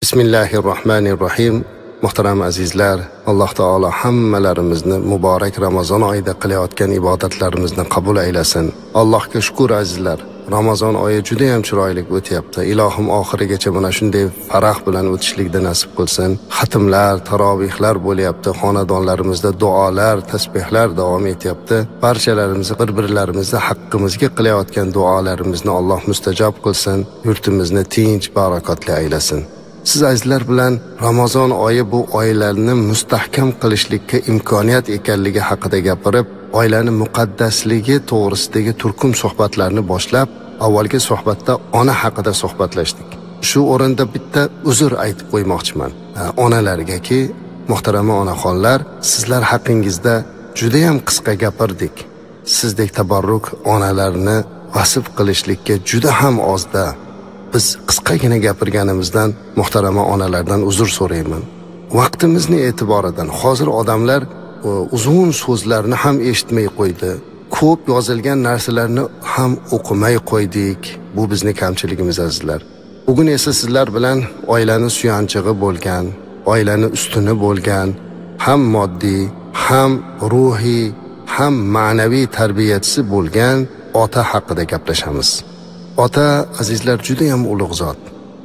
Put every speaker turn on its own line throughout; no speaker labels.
Bismillahirrohmanirrohim. Muhtaram azizlar, Alloh taolo hammalarimizni muborak Ramazon oyida qilayotgan ibodatlarimizni qabul aylasin. Allohga shukr azizlar. Ramazon oyi juda ham chiroyli o'tyapti. Ilohim oxirigacha mana shunday farah bilan o'tishlikni nasib qilsin. Xatmlar, tarovihlar bo'lyapti. Xonadonlarimizda duolar, tasbihlar davom etyapti. Barchalarimizni bir-birlarimizni haqqimizga qilayotgan duolarimizni Alloh mustajob qilsin. Yurtimizni tinch, barakotli aylasin. Siz azizlar bilan Ramazon oyi bu oilalarni mustahkam qilishlikka imkoniyat ekanligi haqida gapirib, oilani muqaddasligi to'g'risidagi turkum suhbatlarni boshlab, avvalgi suhbatda ona haqida suhbatlashdik. Shu o'rinda bitta uzr aytib qo'ymoqchiman. Onalargaki, muhtarama onaxonlar, sizlar haqingizda juda ham qisqa gapirdik. Sizdek tabarruk onalarni vasf qilishlikka juda ham ozda. Biz qisqagina gapirganimizdan muhtarama onalardan uzr so'rayman. Vaqtimizni e'tiboridan hozir odamlar uzun so'zlarni ham eshitmay qo'ydi. Ko'p yozilgan narsalarni ham o'qimay qo'ydik. Bu bizning kamchiligimiz azizlar. Bugun esa sizlar bilan oilani suyanchig'i bo'lgan, oilani ustuni bo'lgan, ham moddiy, ham ruhiy, ham ma'naviy tarbiyachisi bo'lgan ota haqida gaplashamiz. Ota azizlar juda ham ulug' zot.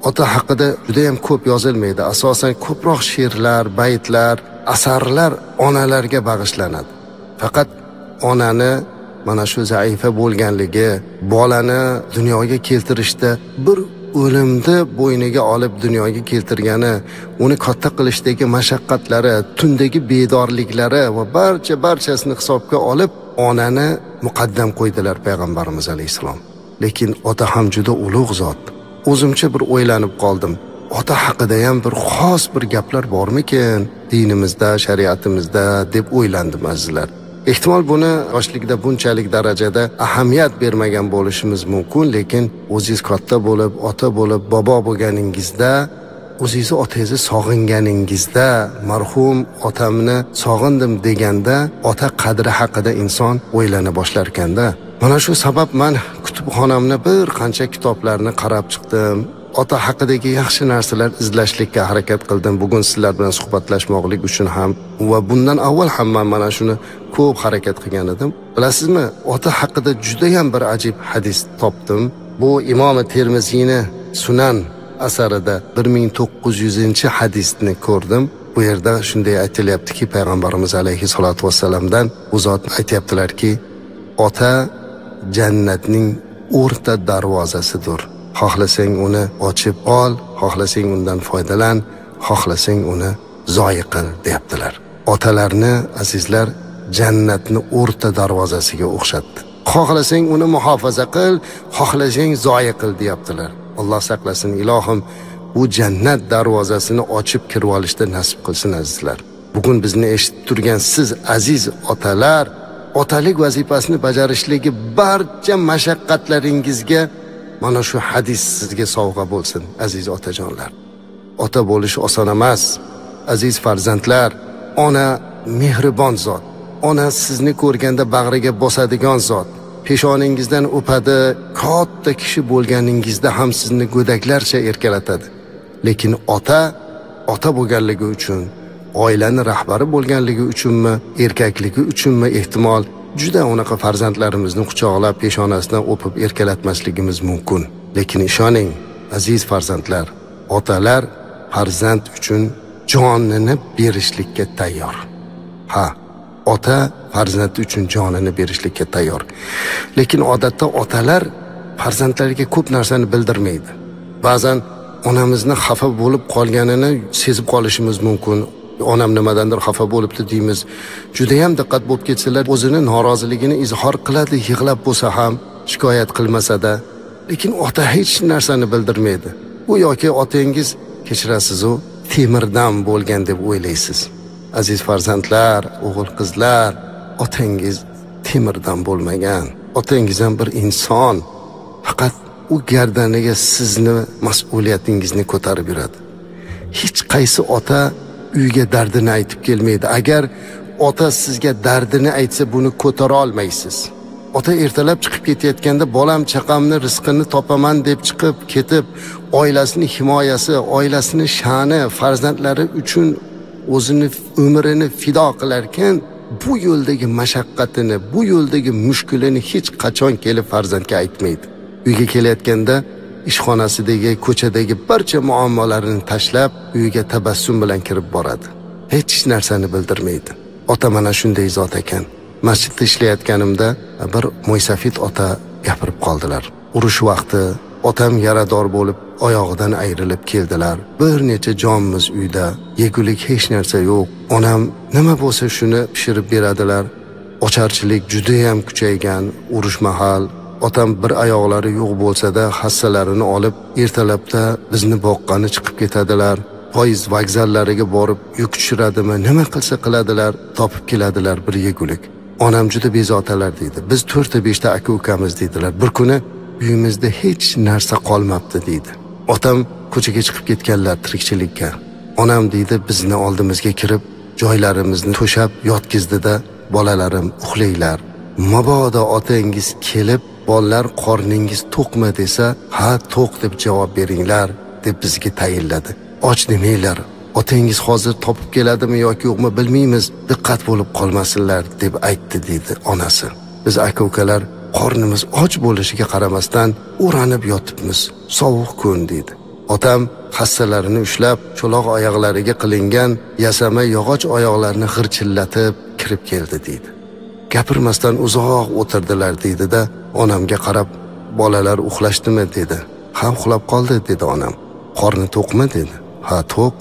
Ota haqida juda ham ko'p yozilmaydi. Asosan ko'proq she'rlar, baytlar, asarlar onalarga bag'ishlanadi. Faqat onani mana shu zaifa bo'lganligi, bolani dunyoga keltirishda bir o'limni bo'yniga olib dunyoga keltirgani, uni katta qilishdagi mashaqqatlari, tundagi bedorliklari va barchasini hisobga olib onani muqaddam qo'ydilar payg'ambarimiz alayhisalom. Lekin ota ham juda ulug' zot. O'zimcha bir o'ylanib qoldim. Ota haqida ham bir xos bir gaplar bormikin dinimizda, shariatimizda deb o'ylandim azizlar. Ehtimol buni yoshlikda bunchalik darajada ahamiyat bermagan bo'lishimiz mumkin, lekin o'zingiz katta bo'lib, ota bo'lib, bobo bo'lganingizda, o'zingizni otangizni sog'inganingizda, marhum otamni sog'indim deganda, ota qadri haqida inson o'ylana boshlar ekanda. Mana shu sabab men kutubxonamni bir qancha kitoblarni qarab chiqdim. Ota haqidagi yaxshi narsalar izlashlikka harakat qildim. Bugun sizlar bilan suhbatlashmoqlik uchun ham va bundan avval ham men mana shuni ko'p harakat qilgan edim. Bilasizmi, ota haqida juda ham bir ajib hadis topdim. Bu Imom Termiziyning Sunan asarida 1900-hadisni ko'rdim. Bu yerda shunday aytilyaptiki, payg'ambarimiz alayhisolatu vassalamdan u zot aytayaptilarki, ota jannatning o'rta darvozasidir. Xohlasang uni ochib ol, xohlasang undan foydalan, xohlasang uni zoyi qil deyaptilar. Otalarni azizlar jannatni o'rta darvozasiga o'xshatdi. Xohlasang uni muhofaza qil, xohlasang zoyi qil deyaptilar. Alloh saqlasin, ilohim bu jannat darvozasini ochib kirib olishda nasib qilsin azizlar. Bugun bizni eshitib turgan siz aziz otalar, otalik vazifasini bajarishligi barcha mashaqqatlaringizga mana shu hadis sizga sovg'a bo'lsin aziz otajonlar. Ota bo'lish oson emas. Aziz farzandlar, ona mehribon zot. Ona sizni ko'rganda bag'riga bosadigan zot. Peshoningizdan o'padi, katta kishi bo'lganingizda ham sizni go'daklarcha erkalatadi. Lekin ota bo'lganligi uchun, oilani rahbari bo'lganligi uchunmi, erkakligi uchunmi ehtimol juda unaqa farzandlarimizni quchoqlab peshonasidan o'pib erkalatmasligimiz mumkin. Lekin ishoning, aziz farzandlar, otalar farzand uchun jonini berishlikka tayyor. Ota farzand uchun jonini berishlikka tayyor. Lekin odatda otalar farzandlariga ko'p narsani bildirmaydi. Ba'zan onamizni xafa bo'lib qolganini sezib qolishimiz mumkin. Onam nimadandir xafa bo'libdi deymiz. Juda ham diqqat bo'lib ketsalar, o'zini noroziligini izhor qiladi, yig'lab bo'lsa ham, shikoyat qilmasa-da. Lekin ota hech narsani bildirmaydi. U yoki otangiz kechirasiz-u, temirdan bo'lgan deb o'ylaysiz. Aziz farzandlar, o'g'il qizlar, otangiz temirdan bo'lmagan. Otangiz ham bir inson. Faqat u gardaniga sizni mas'uliyatingizni ko'tarib yuradi. Hech qaysi ota uyga dardini aytib kelmaydi. Agar ota sizga dardini aytsa, buni ko'tara olmaysiz. ota ertalab chiqib ketayotganda bolam chaqamni rizqini topaman deb chiqib ketib, oilasini himoyasi, oilasini sha'ni, farzandlari uchun o'zini umrini fido qilarkan, bu yo'ldagi mashaqqatini, bu yo'ldagi mushkulini hech qachon kelib farzandga aytmaydi. Uyga kelayotganda ishxonasidagi, ko'chadagi barcha muammolarini tashlab, uyiga tabassum bilan kirib boradi. Hech narsani bildirmaydi. Ota mana shunday zot ekan. Masjidda ishlayotganimda bir mo'ysafid ota gapirib qoldilar. Urush vaqti otam yarador bo'lib, oyog'idan ayrilib keldilar. Bir necha jonimiz uyda, yegulik hech narsa yo'q. Onam nima bo'lsa shuni pishirib beradilar. Ocharchilik juda ham kuchaygan, urush mahal. Otam bir oyoqlari yo'q bo'lsa-da, hassalarini olib, ertalabda bizni boqqani chiqib ketadilar. Poyezd vokzallariga borib yuk tushiradimi, nima qilsa qiladilar, topib keladilar bir yegulik. Onam juda bezotalar deydi. Biz 4-5 ta aka-ukamiz deydilar. Bir kuni uyimizda hech narsa qolmabdi deydi. Otam ko'chaga chiqib ketganlar tirikchilikka. Onam deydi, bizni oldimizga kirib, joylarimizni to'shab yotqizdi-da, bolalarim uxlaylar. Mabodo otangiz kelib, bolalar qorningiz to'qmi desa, ha to'q deb javob beringlar deb bizga tayinladi. Och demanglar. Otangiz hozir topib keladimi yoki yo'qmi bilmaymiz. Diqqat bo'lib qolmasinlar deb aytdi deydi onasi. Biz aka-ukalar qornimiz och bo'lishiga qaramasdan o'ranib yotibmiz. Sovuq kun deydi. Otam hassalarini ushlab, cho'loq oyoqlariga qilingan yasama yog'och oyoqlarini g'irchillatib kirib keldi deydi. Gapirmasdan uzoq o'tirdilar deydi-da, onamga qarab, bolalar uxlashdimi dedi. Ha, uxlab qoldi dedi onam. Qorni to'qmi dedi. Ha, to'q.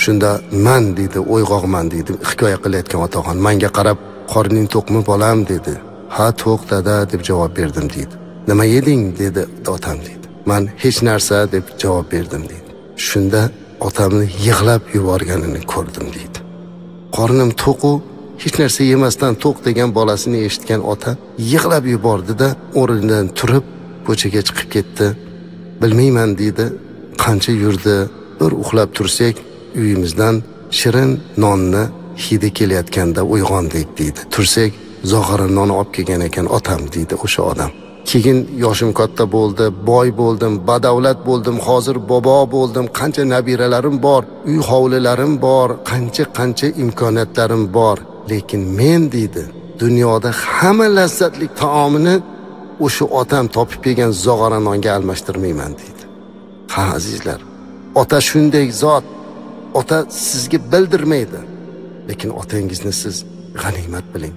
Shunda man dedi, o'yg'oqman dedi. Hikoya qilayotgan otaxon menga qarab, qorning to'qmi bolam dedi. Ha, to'q dada deb javob berdim deydi. Nima yeding dedi otam deydi. Men hech narsa deb javob berdim deydi. Shunda otamni yig'lab yuborganini ko'rdim deydi. Qornim to'q-u, hech narsa yemasdan to'q degan bolasini eshitgan ota yig'lab yubordi-da, o'rnidan turib ko'chaga chiqib ketdi. Bilmayman deydi, qancha yurdi, bir uxlab tursak, uyimizdan shirin nonni hidi kelayotganda uyg'ondik deydi. Tursak, zog'ora non olib kelgan ekan otam deydi o'sha odam. Keyin yoshim katta bo'ldi, boy bo'ldim, badavlat bo'ldim, hozir bobo bo'ldim, qancha nabiralarim bor, uy hovlilarim bor, qancha imkoniyatlarim bor. Lekin men deydi, dunyoda hamma lazzatli taomini o'sha otam topib kelgan zog'ora nonga almashtirmayman deydi. Ha azizlar, ota shunday zot. Ota sizga bildirmaydi. Lekin otangizni siz g'animat biling.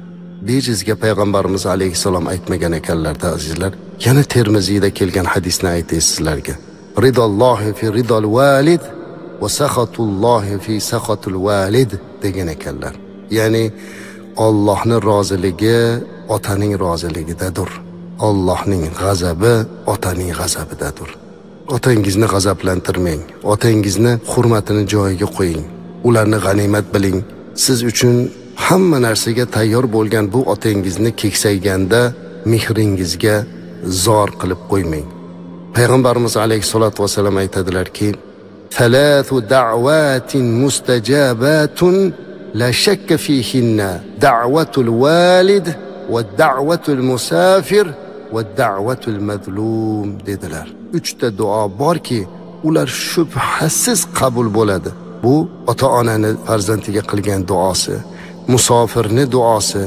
Bejizga payg'ambarimiz alayhisalom aytmagan ekanlarda azizlar. Yana Termiziyda kelgan hadisni aytay sizlarga. Ridollohi fi ridol valid va saxatullohi fi saxatul valid degan ekanlar. Ya'ni Allohning roziligi otaning roziligidadir. Allohning g'azabi otaning g'azabidadir. Otangizni g'azablantirmang. Otangizni hurmatini joyiga qo'ying. Ularni g'animat biling. Siz uchun hamma narsaga tayyor bo'lgan bu otangizni keksayganda mehringizga zor qilib qo'ymang. Payg'ambarimiz alayhisolatu vasallam aytadilarki: "Thalathu da'watin mustajabatun la shakka fihinna da'watul walid va da'watul musafir va da'watul mazlum" dedilar. 3 ta duo borki, ular shubhasiz qabul bo'ladi. Bu ota-onani farzandiga qilgan duosi, musofirni duosi,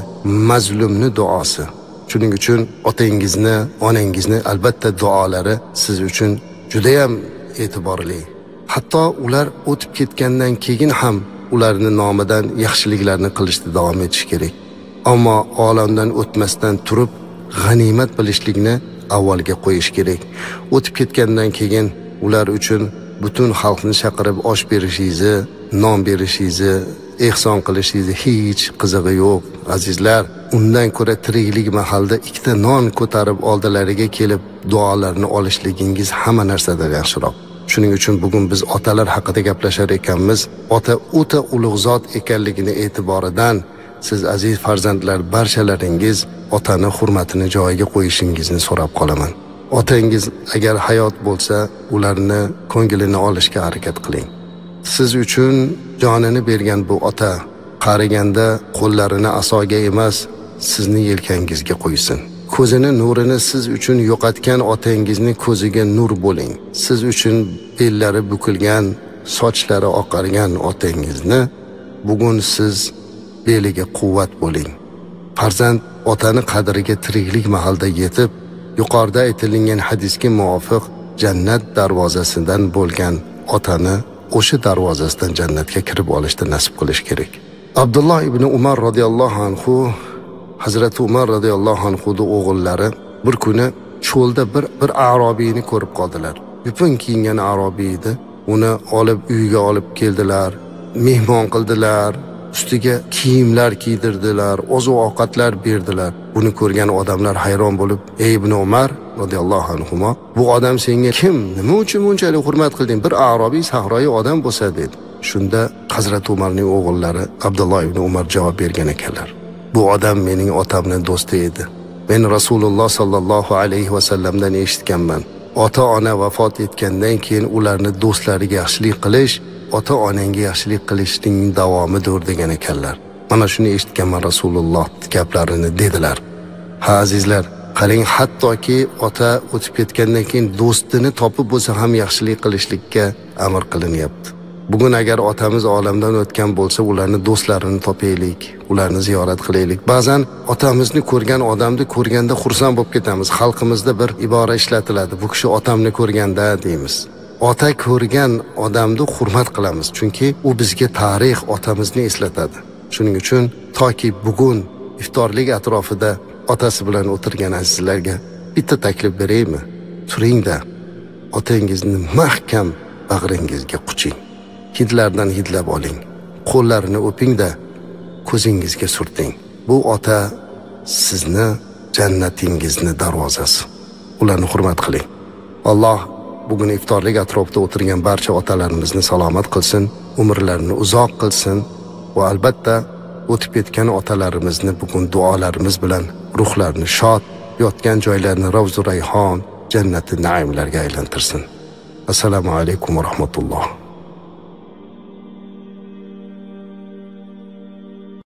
mazlumni duosi. Shuning uchun otangizni, onangizni albatta duolari siz uchun juda ham e'tiborli. Hatto ular o'tib ketgandan keyin ham ularning nomidan yaxshiliklarni qilishda davom etish kerak. Ammo olamdan o'tmasdan turib g'animat bilishlikni avvalga qo'yish kerak. O'tib ketgandan keyin ular uchun butun xalqni chaqirib osh berishingizni, non berishingizni, ehson qilishingizni hech qizig'i yo'q. Azizlar, undan ko'ra tiriklik mahalda 2 ta non ko'tarib oldilariga kelib duolarni olishligingiz hamma narsadan yaxshiroq. Shuning uchun bugun biz otalar haqida gaplashar ekanmiz. Ota o'ta ulug' zot ekanligini e'tiboridan siz aziz farzandlar barchalaringiz otani hurmatini joyiga qo'yishingizni so'rab qolaman. Otangiz agar hayot bo'lsa, ularni ko'nglini olishga harakat qiling. Siz uchun jonini bergan bu ota qariganda qo'llarini asoga emas, sizni yelkangizga qo'ysin. ko'zini nurini siz uchun yo'qotgan otangizni ko'ziga nur bo'ling. Siz uchun bellari bukilgan, sochlari oqargan otangizni bugun siz beliga quvvat bo'ling. Farzand otani qadriga tiriklik mahalda yetib, yuqorida aytilgan hadisga muvofiq jannat darvozasidan bo'lgan otani o'sha darvozasidan jannatga kirib olishni nasib qilish kerak. Abdulloh ibn Umar radhiyallohu anhu, Hazrati Umar radhiyallohu anhuning o'g'illari bir kuni cho'lda bir arobiyni ko'rib qoldilar. Yupun kiyingan arobiy edi. Uni olib uyga olib keldilar, mehmon qildilar, ustiga kiyimlar kiydirdilar, oziq-ovqatlar berdilar. Buni ko'rgan odamlar hayron bo'lib, "Ey ibn Umar radhiyallohu anhu, bu odam senga kim? Nima uchun bunchalik hurmat qilding? Bir arobiy sahroyi odam bo'lsa" dedi. Shunda Hazrat Umarning o'g'illari Abdulloh ibn Umar javob bergan ekanlar. "Bu odam mening otamning do'sti edi. Men Rasululloh sallallohu alayhi va sallamdan eshitganman. Ota-ona vafot etgandan keyin ularni do'stlariga yaxshilik qilish ota-onangga yaxshilik qilishning davomidir" degan ekanlar. Mana shuni eshitganman Rasululloh gaplarini dedilar. Ha azizlar, qarang, hattoki ota o'tib ketgandan keyin do'stini topib bo'lsa ham yaxshilik qilishlikka amr qilinyapti. Bugun agar otamiz olamdan o'tgan bo'lsa, ularni do'stlarini topaylik, ularni ziyorat qilaylik. Ba'zan otamizni ko'rgan odamni ko'rganda xursand bo'lib ketamiz. Xalqimizda bir ibora ishlatiladi. Bu kishi otamni ko'rganda deymiz. Ota ko'rgan odamni hurmat qilamiz, chunki u bizga tarix otamizni eslatadi. Shuning uchun toki bugun iftorlik atrofida otasi bilan o'tirgan azizlarga bitta taklif beraymi? Turingda otangizni mahkam bag'ringizga quching. Hidlardan hidlab oling. Qo'llarini o'ping-da ko'zingizga surting. Bu ota sizni jannatingizni darvozasi. Ularni hurmat qiling. Alloh bugun iftorlik atrofida o'tirgan barcha otalarimizni salomat qilsin, umrlarini uzoq qilsin va albatta o'tib ketgan otalarimizni bugun duolarimiz bilan ruhlarini shod, yotgan joylarini ravzu rayhon, jannati naimlarga aylantirsin. Assalomu alaykum va rahmatulloh.